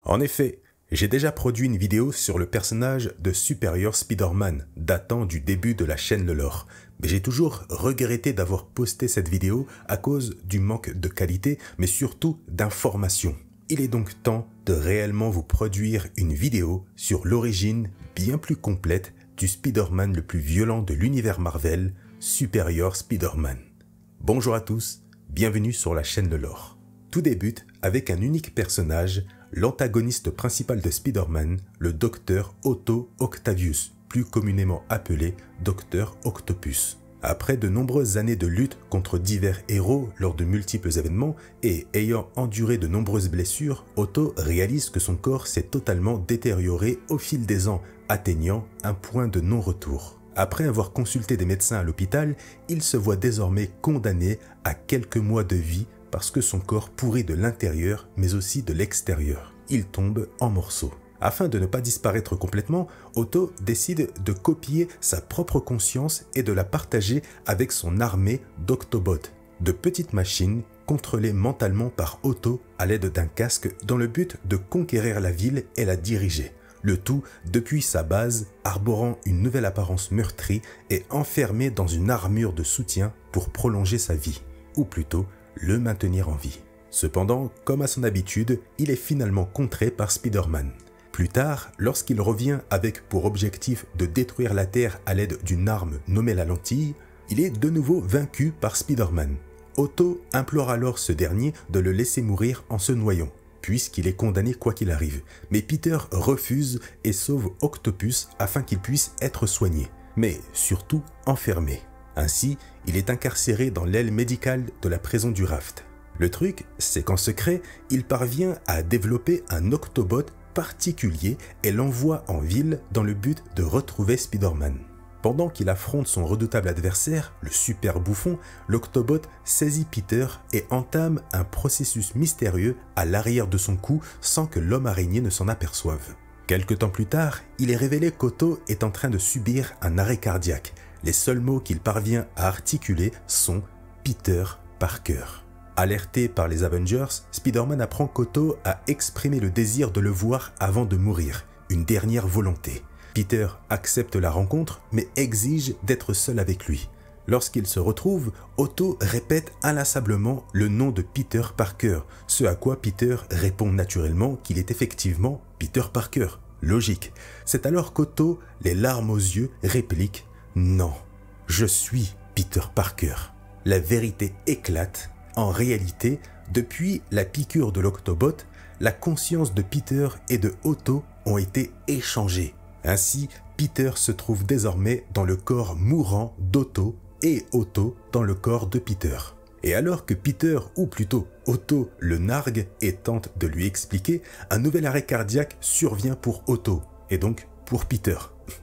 En effet, j'ai déjà produit une vidéo sur le personnage de Superior Spider-Man, datant du début de la chaîne Le Lore, mais j'ai toujours regretté d'avoir posté cette vidéo à cause du manque de qualité, mais surtout d'information. Il est donc temps de réellement vous produire une vidéo sur l'origine bien plus complète du Spider-Man le plus violent de l'univers Marvel, Superior Spider-Man. Bonjour à tous, bienvenue sur la chaîne Le Lore. Tout débute avec un unique personnage, l'antagoniste principal de Spider-Man, le Docteur Otto Octavius, plus communément appelé Docteur Octopus. Après de nombreuses années de lutte contre divers héros lors de multiples événements et ayant enduré de nombreuses blessures, Otto réalise que son corps s'est totalement détérioré au fil des ans, atteignant un point de non-retour. Après avoir consulté des médecins à l'hôpital, il se voit désormais condamné à quelques mois de vie parce que son corps pourrit de l'intérieur mais aussi de l'extérieur. Il tombe en morceaux. Afin de ne pas disparaître complètement, Otto décide de copier sa propre conscience et de la partager avec son armée d'Octobots, de petites machines contrôlées mentalement par Otto à l'aide d'un casque dans le but de conquérir la ville et la diriger. Le tout depuis sa base, arborant une nouvelle apparence meurtrie et enfermé dans une armure de soutien pour prolonger sa vie, ou plutôt le maintenir en vie. Cependant, comme à son habitude, il est finalement contré par Spider-Man. Plus tard, lorsqu'il revient avec pour objectif de détruire la Terre à l'aide d'une arme nommée la lentille, il est de nouveau vaincu par Spider-Man. Otto implore alors ce dernier de le laisser mourir en se noyant, puisqu'il est condamné quoi qu'il arrive. Mais Peter refuse et sauve Octopus afin qu'il puisse être soigné, mais surtout enfermé. Ainsi, il est incarcéré dans l'aile médicale de la prison du Raft. Le truc, c'est qu'en secret, il parvient à développer un Octobot particulier et l'envoie en ville dans le but de retrouver Spider-Man. Pendant qu'il affronte son redoutable adversaire, le super bouffon, l'Octobot saisit Peter et entame un processus mystérieux à l'arrière de son cou sans que l'homme araignée ne s'en aperçoive. Quelque temps plus tard, il est révélé qu'Otto est en train de subir un arrêt cardiaque. Les seuls mots qu'il parvient à articuler sont « Peter Parker ». Alerté par les Avengers, Spider-Man apprend qu'Otto a exprimé le désir de le voir avant de mourir, une dernière volonté. Peter accepte la rencontre, mais exige d'être seul avec lui. Lorsqu'ils se retrouvent, Otto répète inlassablement le nom de Peter Parker, ce à quoi Peter répond naturellement qu'il est effectivement Peter Parker. Logique. C'est alors qu'Otto, les larmes aux yeux, réplique « Non, je suis Peter Parker ». La vérité éclate. En réalité, depuis la piqûre de l'Octobot, la conscience de Peter et de Otto ont été échangées. Ainsi, Peter se trouve désormais dans le corps mourant d'Otto et Otto dans le corps de Peter. Et alors que Peter, ou plutôt Otto, le nargue et tente de lui expliquer, un nouvel arrêt cardiaque survient pour Otto, et donc pour Peter.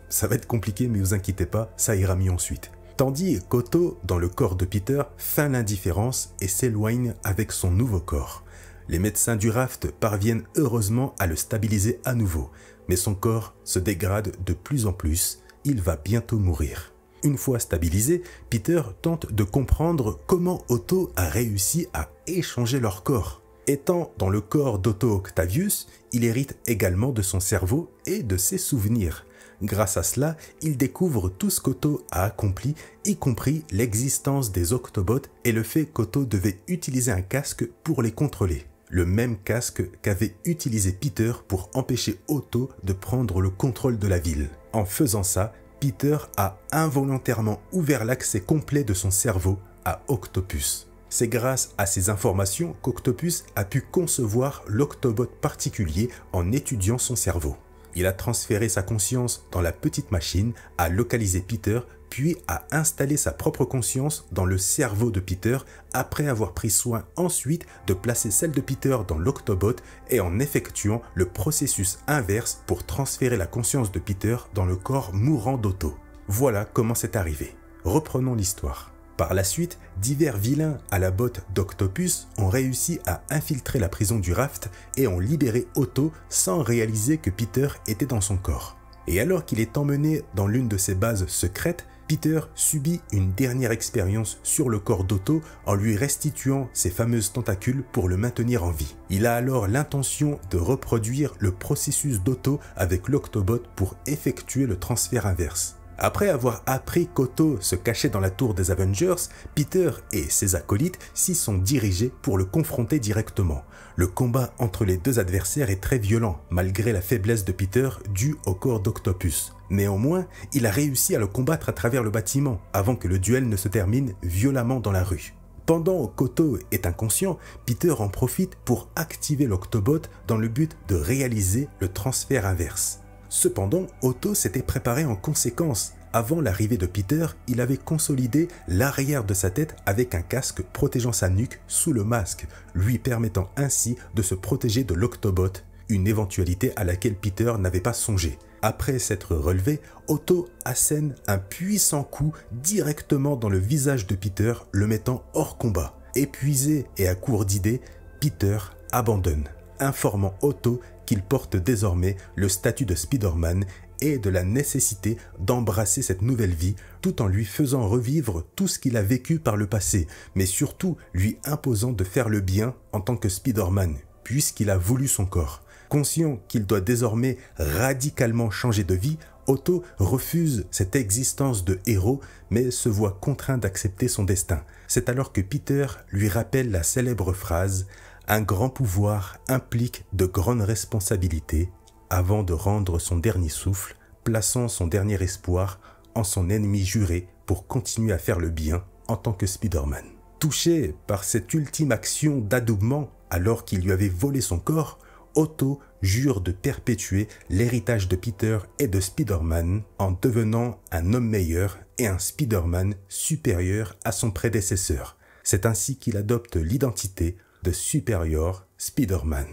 Ça va être compliqué, mais vous inquiétez pas, ça ira mieux ensuite. Tandis qu'Otto, dans le corps de Peter, feint l'indifférence et s'éloigne avec son nouveau corps. Les médecins du Raft parviennent heureusement à le stabiliser à nouveau, mais son corps se dégrade de plus en plus, il va bientôt mourir. Une fois stabilisé, Peter tente de comprendre comment Otto a réussi à échanger leur corps. Étant dans le corps d'Otto Octavius, il hérite également de son cerveau et de ses souvenirs. Grâce à cela, il découvre tout ce qu'Otto a accompli, y compris l'existence des Octobots et le fait qu'Otto devait utiliser un casque pour les contrôler. Le même casque qu'avait utilisé Peter pour empêcher Otto de prendre le contrôle de la ville. En faisant ça, Peter a involontairement ouvert l'accès complet de son cerveau à Octopus. C'est grâce à ces informations qu'Octopus a pu concevoir l'Octobot particulier en étudiant son cerveau. Il a transféré sa conscience dans la petite machine, a localisé Peter, puis a installé sa propre conscience dans le cerveau de Peter après avoir pris soin ensuite de placer celle de Peter dans l'Octobot et en effectuant le processus inverse pour transférer la conscience de Peter dans le corps mourant d'Otto. Voilà comment c'est arrivé. Reprenons l'histoire. Par la suite, divers vilains à la botte d'Octopus ont réussi à infiltrer la prison du Raft et ont libéré Otto sans réaliser que Peter était dans son corps. Et alors qu'il est emmené dans l'une de ses bases secrètes, Peter subit une dernière expérience sur le corps d'Otto en lui restituant ses fameuses tentacules pour le maintenir en vie. Il a alors l'intention de reproduire le processus d'Otto avec l'Octobot pour effectuer le transfert inverse. Après avoir appris qu'Otto se cachait dans la tour des Avengers, Peter et ses acolytes s'y sont dirigés pour le confronter directement. Le combat entre les deux adversaires est très violent, malgré la faiblesse de Peter due au corps d'Octopus. Néanmoins, il a réussi à le combattre à travers le bâtiment, avant que le duel ne se termine violemment dans la rue. Pendant qu'Otto est inconscient, Peter en profite pour activer l'Octobot dans le but de réaliser le transfert inverse. Cependant, Otto s'était préparé en conséquence. Avant l'arrivée de Peter, il avait consolidé l'arrière de sa tête avec un casque protégeant sa nuque sous le masque, lui permettant ainsi de se protéger de l'Octobot, une éventualité à laquelle Peter n'avait pas songé. Après s'être relevé, Otto assène un puissant coup directement dans le visage de Peter, le mettant hors combat. Épuisé et à court d'idées, Peter abandonne, informant Otto qu'il porte désormais le statut de Spider-Man et de la nécessité d'embrasser cette nouvelle vie tout en lui faisant revivre tout ce qu'il a vécu par le passé, mais surtout lui imposant de faire le bien en tant que Spider-Man, puisqu'il a voulu son corps. Conscient qu'il doit désormais radicalement changer de vie, Otto refuse cette existence de héros, mais se voit contraint d'accepter son destin. C'est alors que Peter lui rappelle la célèbre phrase « Un grand pouvoir implique de grandes responsabilités » avant de rendre son dernier souffle, plaçant son dernier espoir en son ennemi juré pour continuer à faire le bien en tant que Spider-Man. Touché par cette ultime action d'adoubement alors qu'il lui avait volé son corps, Otto jure de perpétuer l'héritage de Peter et de Spider-Man en devenant un homme meilleur et un Spider-Man supérieur à son prédécesseur. C'est ainsi qu'il adopte l'identité de Superior Spider-Man,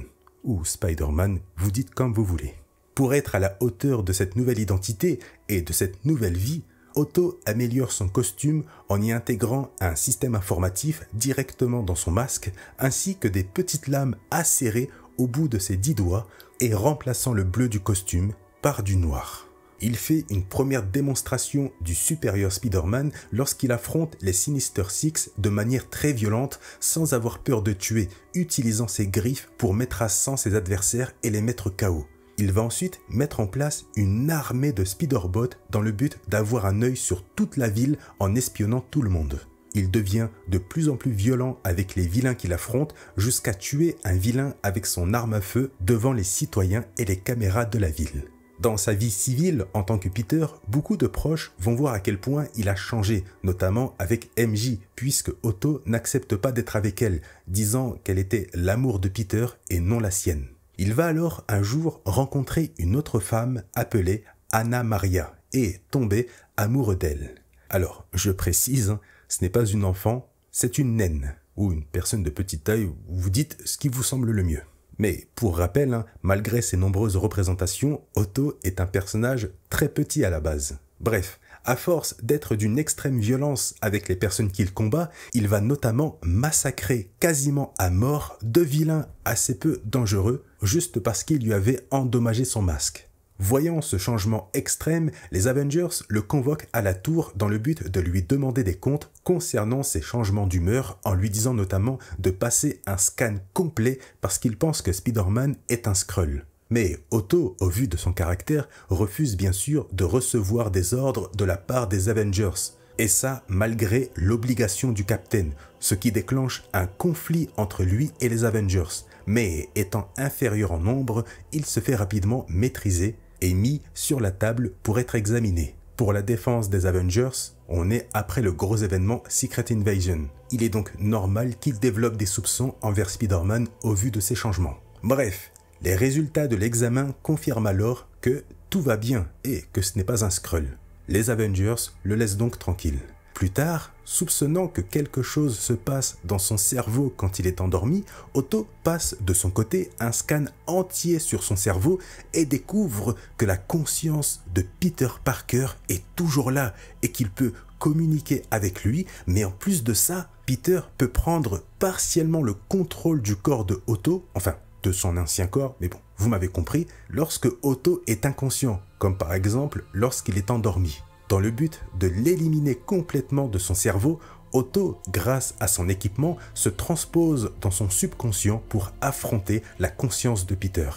ou Spider-Man, vous dites comme vous voulez. Pour être à la hauteur de cette nouvelle identité et de cette nouvelle vie, Otto améliore son costume en y intégrant un système informatif directement dans son masque, ainsi que des petites lames acérées au bout de ses 10 doigts et remplaçant le bleu du costume par du noir. Il fait une première démonstration du Superior Spider-Man lorsqu'il affronte les Sinister Six de manière très violente sans avoir peur de tuer, utilisant ses griffes pour mettre à sang ses adversaires et les mettre KO. Il va ensuite mettre en place une armée de Spider-Bots dans le but d'avoir un œil sur toute la ville en espionnant tout le monde. Il devient de plus en plus violent avec les vilains qu'il affronte jusqu'à tuer un vilain avec son arme à feu devant les citoyens et les caméras de la ville. Dans sa vie civile en tant que Peter, beaucoup de proches vont voir à quel point il a changé, notamment avec MJ, puisque Otto n'accepte pas d'être avec elle, disant qu'elle était l'amour de Peter et non la sienne. Il va alors un jour rencontrer une autre femme appelée Anna Maria et tomber amoureux d'elle. Alors, je précise, ce n'est pas une enfant, c'est une naine, ou une personne de petite taille, vous dites ce qui vous semble le mieux. Mais pour rappel, malgré ses nombreuses représentations, Otto est un personnage très petit à la base. Bref, à force d'être d'une extrême violence avec les personnes qu'il combat, il va notamment massacrer quasiment à mort 2 vilains assez peu dangereux, juste parce qu'il lui avait endommagé son masque. Voyant ce changement extrême, les Avengers le convoquent à la tour dans le but de lui demander des comptes concernant ses changements d'humeur en lui disant notamment de passer un scan complet parce qu'il pense que Spider-Man est un Skrull. Mais Otto, au vu de son caractère, refuse bien sûr de recevoir des ordres de la part des Avengers. Et ça, malgré l'obligation du Captain, ce qui déclenche un conflit entre lui et les Avengers. Mais étant inférieur en nombre, il se fait rapidement maîtriser et mis sur la table pour être examiné. Pour la défense des Avengers, on est après le gros événement Secret Invasion. Il est donc normal qu'il développe des soupçons envers Spider-Man au vu de ces changements. Bref, les résultats de l'examen confirment alors que tout va bien et que ce n'est pas un Skrull. Les Avengers le laissent donc tranquille. Plus tard, soupçonnant que quelque chose se passe dans son cerveau quand il est endormi, Otto passe de son côté un scan entier sur son cerveau et découvre que la conscience de Peter Parker est toujours là et qu'il peut communiquer avec lui, mais en plus de ça, Peter peut prendre partiellement le contrôle du corps de Otto, enfin de son ancien corps, mais bon, vous m'avez compris, lorsque Otto est inconscient, comme par exemple lorsqu'il est endormi. Dans le but de l'éliminer complètement de son cerveau, Otto, grâce à son équipement, se transpose dans son subconscient pour affronter la conscience de Peter.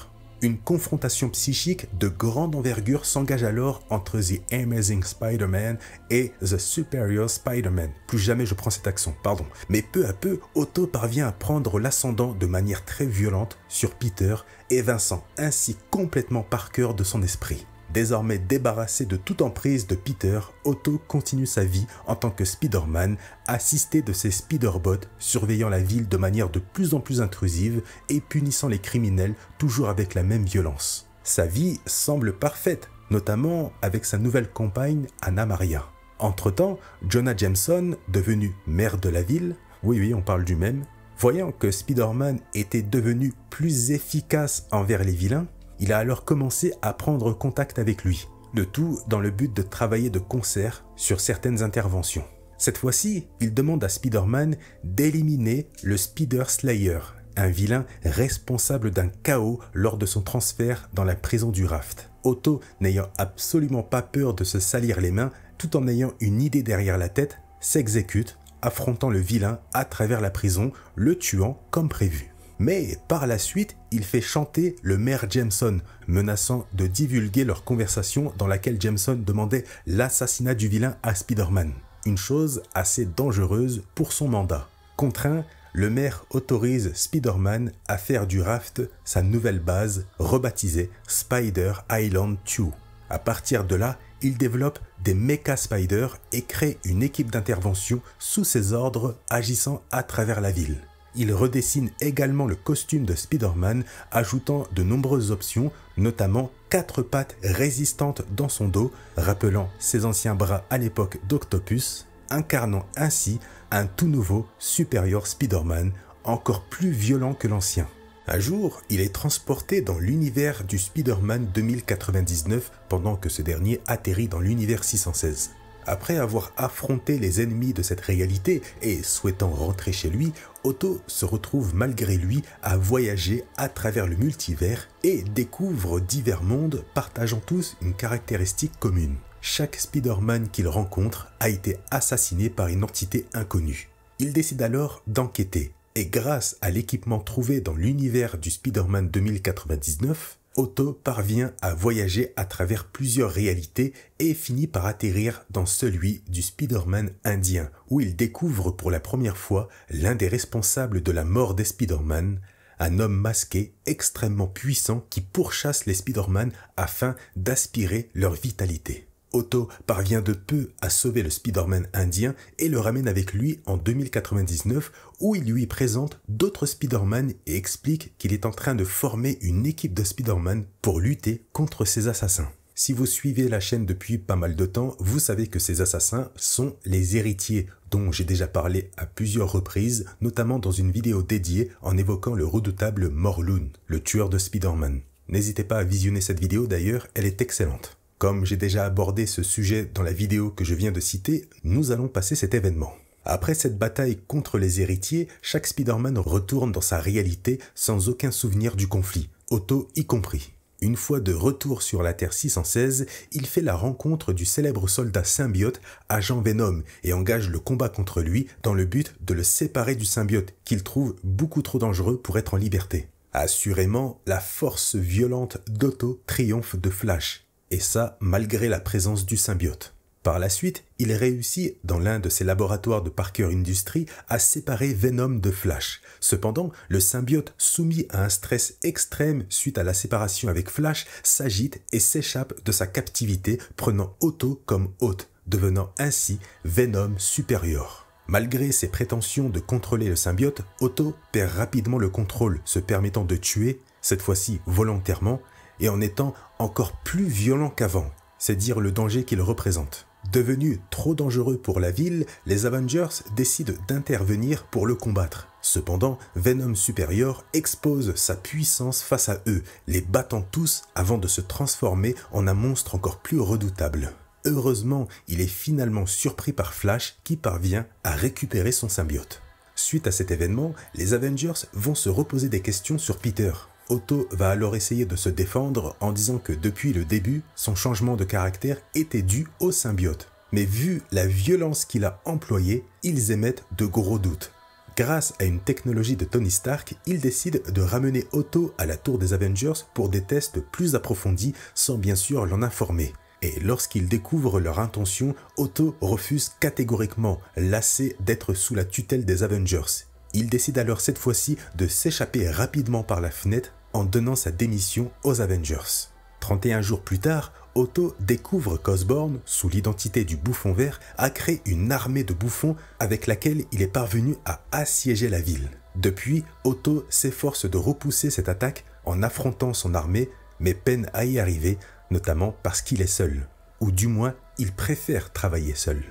Une confrontation psychique de grande envergure s'engage alors entre The Amazing Spider-Man et The Superior Spider-Man. Plus jamais je prends cet accent, pardon. Mais peu à peu, Otto parvient à prendre l'ascendant de manière très violente sur Peter, évinçant ainsi complètement Parker de son esprit. Désormais débarrassé de toute emprise de Peter, Otto continue sa vie en tant que Spider-Man, assisté de ses Spider-Bots surveillant la ville de manière de plus en plus intrusive et punissant les criminels toujours avec la même violence. Sa vie semble parfaite, notamment avec sa nouvelle compagne Anna Maria. Entre-temps, Jonah Jameson, devenu maire de la ville, oui on parle du même, voyant que Spider-Man était devenu plus efficace envers les vilains, il a alors commencé à prendre contact avec lui, le tout dans le but de travailler de concert sur certaines interventions. Cette fois-ci, il demande à Spider-Man d'éliminer le Spider Slayer, un vilain responsable d'un chaos lors de son transfert dans la prison du Raft. Otto, n'ayant absolument pas peur de se salir les mains, tout en ayant une idée derrière la tête, s'exécute, affrontant le vilain à travers la prison, le tuant comme prévu. Mais par la suite, il fait chanter le maire Jameson, menaçant de divulguer leur conversation dans laquelle Jameson demandait l'assassinat du vilain à Spider-Man. Une chose assez dangereuse pour son mandat. Contraint, le maire autorise Spider-Man à faire du Raft sa nouvelle base, rebaptisée Spider Island 2. À partir de là, il développe des Mecha Spider et crée une équipe d'intervention sous ses ordres agissant à travers la ville. Il redessine également le costume de Spider-Man, ajoutant de nombreuses options, notamment 4 pattes résistantes dans son dos, rappelant ses anciens bras à l'époque d'Octopus, incarnant ainsi un tout nouveau Superior Spider-Man, encore plus violent que l'ancien. Un jour, il est transporté dans l'univers du Spider-Man 2099 pendant que ce dernier atterrit dans l'univers 616. Après avoir affronté les ennemis de cette réalité et souhaitant rentrer chez lui, Otto se retrouve malgré lui à voyager à travers le multivers et découvre divers mondes partageant tous une caractéristique commune. Chaque Spider-Man qu'il rencontre a été assassiné par une entité inconnue. Il décide alors d'enquêter et grâce à l'équipement trouvé dans l'univers du Spider-Man 2099, Otto parvient à voyager à travers plusieurs réalités et finit par atterrir dans celui du Spider-Man indien, où il découvre pour la première fois l'un des responsables de la mort des Spider-Man, un homme masqué extrêmement puissant qui pourchasse les Spider-Man afin d'aspirer leur vitalité. Otto parvient de peu à sauver le Spider-Man indien et le ramène avec lui en 2099 où il lui présente d'autres Spider-Man et explique qu'il est en train de former une équipe de Spider-Man pour lutter contre ces assassins. Si vous suivez la chaîne depuis pas mal de temps, vous savez que ces assassins sont les héritiers dont j'ai déjà parlé à plusieurs reprises, notamment dans une vidéo dédiée en évoquant le redoutable Morlun, le tueur de Spider-Man. N'hésitez pas à visionner cette vidéo d'ailleurs, elle est excellente. Comme j'ai déjà abordé ce sujet dans la vidéo que je viens de citer, nous allons passer cet événement. Après cette bataille contre les héritiers, chaque Spider-Man retourne dans sa réalité sans aucun souvenir du conflit, Otto y compris. Une fois de retour sur la Terre 616, il fait la rencontre du célèbre soldat symbiote Agent Venom et engage le combat contre lui dans le but de le séparer du symbiote qu'il trouve beaucoup trop dangereux pour être en liberté. Assurément, la force violente d'Otto triomphe de Flash. Et ça, malgré la présence du symbiote. Par la suite, il réussit, dans l'un de ses laboratoires de Parker Industries, à séparer Venom de Flash. Cependant, le symbiote, soumis à un stress extrême suite à la séparation avec Flash, s'agite et s'échappe de sa captivité, prenant Otto comme hôte, devenant ainsi Venom Superior. Malgré ses prétentions de contrôler le symbiote, Otto perd rapidement le contrôle, se permettant de tuer, cette fois-ci volontairement, et en étant encore plus violent qu'avant, c'est dire le danger qu'il représente. Devenu trop dangereux pour la ville, les Avengers décident d'intervenir pour le combattre. Cependant, Venom Superior expose sa puissance face à eux, les battant tous avant de se transformer en un monstre encore plus redoutable. Heureusement, il est finalement surpris par Flash qui parvient à récupérer son symbiote. Suite à cet événement, les Avengers vont se reposer des questions sur Peter. Otto va alors essayer de se défendre en disant que depuis le début, son changement de caractère était dû au symbiote. Mais vu la violence qu'il a employée, ils émettent de gros doutes. Grâce à une technologie de Tony Stark, il décide de ramener Otto à la tour des Avengers pour des tests plus approfondis sans bien sûr l'en informer. Et lorsqu'il découvre leur intention, Otto refuse catégoriquement, lassé d'être sous la tutelle des Avengers. Il décide alors cette fois-ci de s'échapper rapidement par la fenêtre en donnant sa démission aux Avengers. 31 jours plus tard, Otto découvre qu'Osborn, sous l'identité du Bouffon Vert, a créé une armée de bouffons avec laquelle il est parvenu à assiéger la ville. Depuis, Otto s'efforce de repousser cette attaque en affrontant son armée, mais peine à y arriver, notamment parce qu'il est seul, ou du moins, il préfère travailler seul.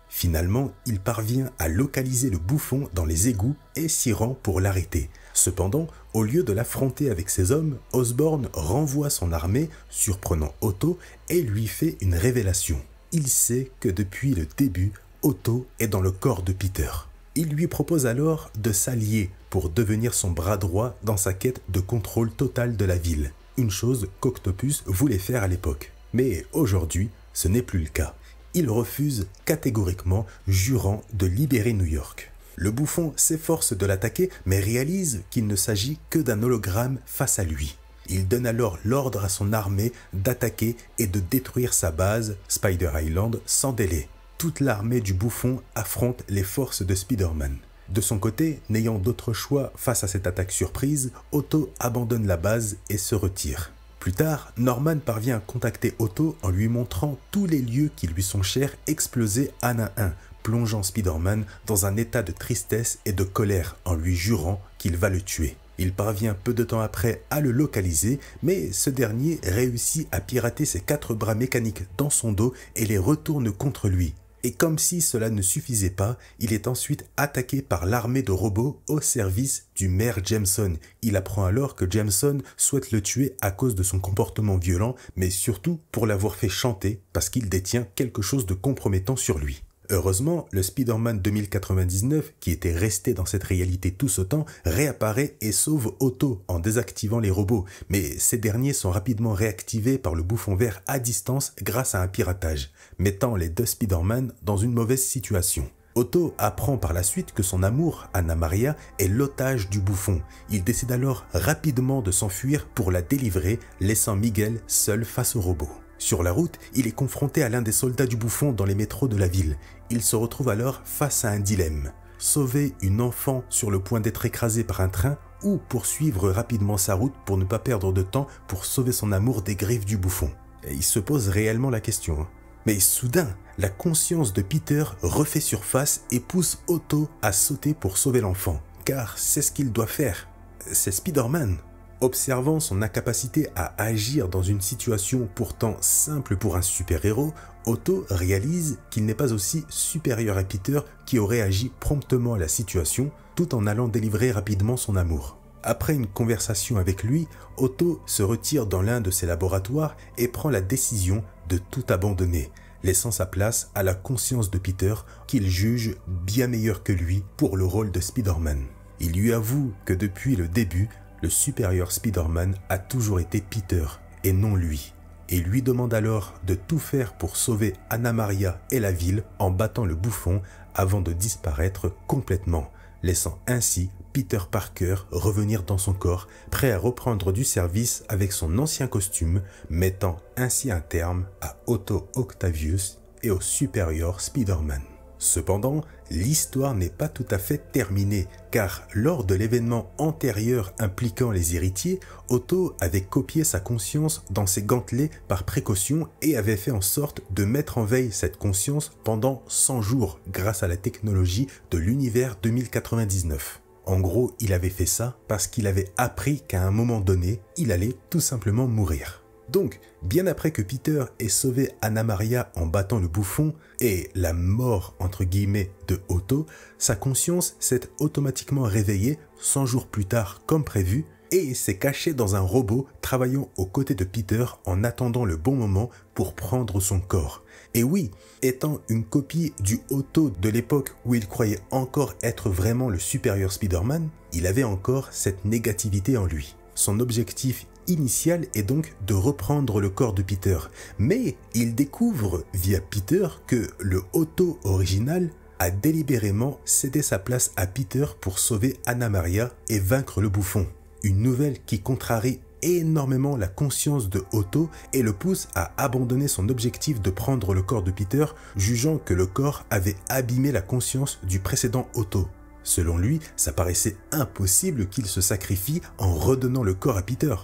Finalement, il parvient à localiser le bouffon dans les égouts et s'y rend pour l'arrêter. Cependant, au lieu de l'affronter avec ses hommes, Osborn renvoie son armée, surprenant Otto, et lui fait une révélation. Il sait que depuis le début, Otto est dans le corps de Peter. Il lui propose alors de s'allier pour devenir son bras droit dans sa quête de contrôle total de la ville. Une chose qu'Octopus voulait faire à l'époque. Mais aujourd'hui, ce n'est plus le cas. Il refuse catégoriquement, jurant de libérer New York. Le bouffon s'efforce de l'attaquer, mais réalise qu'il ne s'agit que d'un hologramme face à lui. Il donne alors l'ordre à son armée d'attaquer et de détruire sa base, Spider Island, sans délai. Toute l'armée du bouffon affronte les forces de Spider-Man. De son côté, n'ayant d'autre choix face à cette attaque surprise, Otto abandonne la base et se retire. Plus tard, Norman parvient à contacter Otto en lui montrant tous les lieux qui lui sont chers explosés un à un, plongeant Spider-Man dans un état de tristesse et de colère en lui jurant qu'il va le tuer. Il parvient peu de temps après à le localiser, mais ce dernier réussit à pirater ses 4 bras mécaniques dans son dos et les retourne contre lui. Et comme si cela ne suffisait pas, il est ensuite attaqué par l'armée de robots au service du maire Jameson. Il apprend alors que Jameson souhaite le tuer à cause de son comportement violent, mais surtout pour l'avoir fait chanter parce qu'il détient quelque chose de compromettant sur lui. Heureusement, le Spider-Man 2099, qui était resté dans cette réalité tout ce temps, réapparaît et sauve Otto en désactivant les robots, mais ces derniers sont rapidement réactivés par le Bouffon Vert à distance grâce à un piratage, mettant les 2 Spider-Man dans une mauvaise situation. Otto apprend par la suite que son amour, Anna Maria, est l'otage du bouffon. Il décide alors rapidement de s'enfuir pour la délivrer, laissant Miguel seul face aux robots. Sur la route, il est confronté à l'un des soldats du bouffon dans les métros de la ville. Il se retrouve alors face à un dilemme. Sauver une enfant sur le point d'être écrasée par un train ou poursuivre rapidement sa route pour ne pas perdre de temps pour sauver son amour des griffes du bouffon. Et il se pose réellement la question. Mais soudain, la conscience de Peter refait surface et pousse Otto à sauter pour sauver l'enfant. Car c'est ce qu'il doit faire. C'est Spider-Man. Observant son incapacité à agir dans une situation pourtant simple pour un super-héros, Otto réalise qu'il n'est pas aussi supérieur à Peter qui aurait agi promptement à la situation tout en allant délivrer rapidement son amour. Après une conversation avec lui, Otto se retire dans l'un de ses laboratoires et prend la décision de tout abandonner, laissant sa place à la conscience de Peter qu'il juge bien meilleur que lui pour le rôle de Spider-Man. Il lui avoue que depuis le début, le supérieur Spider-Man a toujours été Peter et non lui, et lui demande alors de tout faire pour sauver Anna Maria et la ville en battant le bouffon avant de disparaître complètement, laissant ainsi Peter Parker revenir dans son corps, prêt à reprendre du service avec son ancien costume, mettant ainsi un terme à Otto Octavius et au supérieur Spider-Man. Cependant, l'histoire n'est pas tout à fait terminée, car lors de l'événement antérieur impliquant les héritiers, Otto avait copié sa conscience dans ses gantelets par précaution et avait fait en sorte de mettre en veille cette conscience pendant 100 jours grâce à la technologie de l'univers 2099. En gros, il avait fait ça parce qu'il avait appris qu'à un moment donné, il allait tout simplement mourir. Donc, bien après que Peter ait sauvé Anna Maria en battant le bouffon et la mort entre guillemets de Otto, sa conscience s'est automatiquement réveillée 100 jours plus tard comme prévu et s'est caché dans un robot travaillant aux côtés de Peter en attendant le bon moment pour prendre son corps. Et oui, étant une copie du Otto de l'époque où il croyait encore être vraiment le supérieur Spider-Man, il avait encore cette négativité en lui. son objectif initial est donc de reprendre le corps de Peter. Mais il découvre via Peter que le Otto original a délibérément cédé sa place à Peter pour sauver Anna Maria et vaincre le bouffon. Une nouvelle qui contrarie énormément la conscience de Otto et le pousse à abandonner son objectif de prendre le corps de Peter, jugeant que le corps avait abîmé la conscience du précédent Otto. Selon lui, ça paraissait impossible qu'il se sacrifie en redonnant le corps à Peter.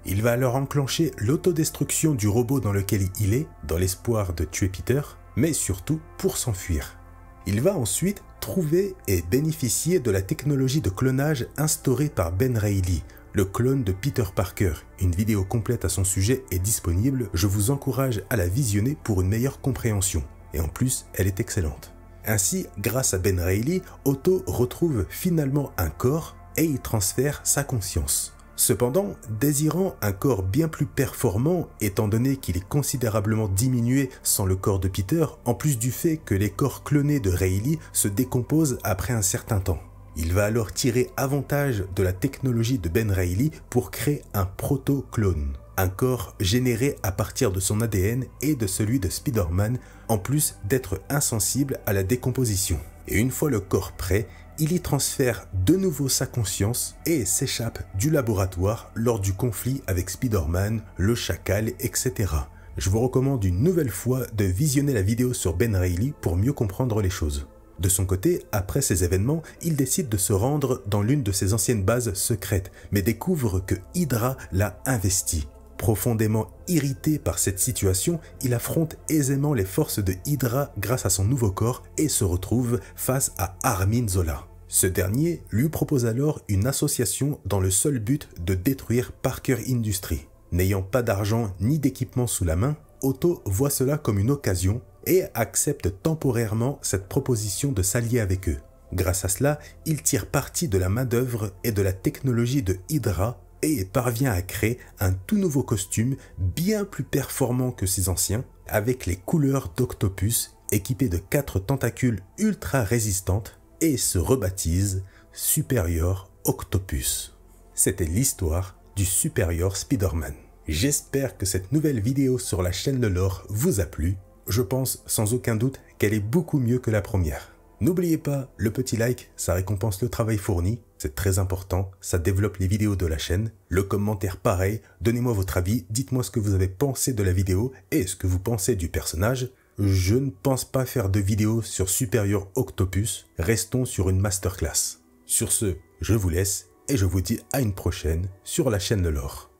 Il va alors enclencher l'autodestruction du robot dans lequel il est, dans l'espoir de tuer Peter, mais surtout pour s'enfuir. Il va ensuite trouver et bénéficier de la technologie de clonage instaurée par Ben Reilly, le clone de Peter Parker. Une vidéo complète à son sujet est disponible, je vous encourage à la visionner pour une meilleure compréhension. Et en plus, elle est excellente. Ainsi, grâce à Ben Reilly, Otto retrouve finalement un corps et y transfère sa conscience. Cependant, désirant un corps bien plus performant, étant donné qu'il est considérablement diminué sans le corps de Peter, en plus du fait que les corps clonés de Reilly se décomposent après un certain temps. Il va alors tirer avantage de la technologie de Ben Reilly pour créer un proto-clone, un corps généré à partir de son ADN et de celui de Spider-Man, en plus d'être insensible à la décomposition. Et une fois le corps prêt, il y transfère de nouveau sa conscience et s'échappe du laboratoire lors du conflit avec Spider-Man, le Chacal, etc. Je vous recommande une nouvelle fois de visionner la vidéo sur Ben Reilly pour mieux comprendre les choses. De son côté, après ces événements, il décide de se rendre dans l'une de ses anciennes bases secrètes, mais découvre que Hydra l'a investi. Profondément irrité par cette situation, il affronte aisément les forces de Hydra grâce à son nouveau corps et se retrouve face à Armin Zola. Ce dernier lui propose alors une association dans le seul but de détruire Parker Industries. N'ayant pas d'argent ni d'équipement sous la main, Otto voit cela comme une occasion et accepte temporairement cette proposition de s'allier avec eux. Grâce à cela, il tire parti de la main-d'œuvre et de la technologie de Hydra et parvient à créer un tout nouveau costume bien plus performant que ses anciens, avec les couleurs d'Octopus, équipé de 4 tentacules ultra résistantes, et se rebaptise Superior Octopus. C'était l'histoire du Superior Spider-Man. J'espère que cette nouvelle vidéo sur la chaîne Le Lore vous a plu. Je pense sans aucun doute qu'elle est beaucoup mieux que la première. N'oubliez pas, le petit like, ça récompense le travail fourni, c'est très important, ça développe les vidéos de la chaîne. Le commentaire pareil, donnez-moi votre avis, dites-moi ce que vous avez pensé de la vidéo et ce que vous pensez du personnage. Je ne pense pas faire de vidéo sur Superior Octopus, restons sur une masterclass. Sur ce, je vous laisse et je vous dis à une prochaine sur la chaîne Le Lore.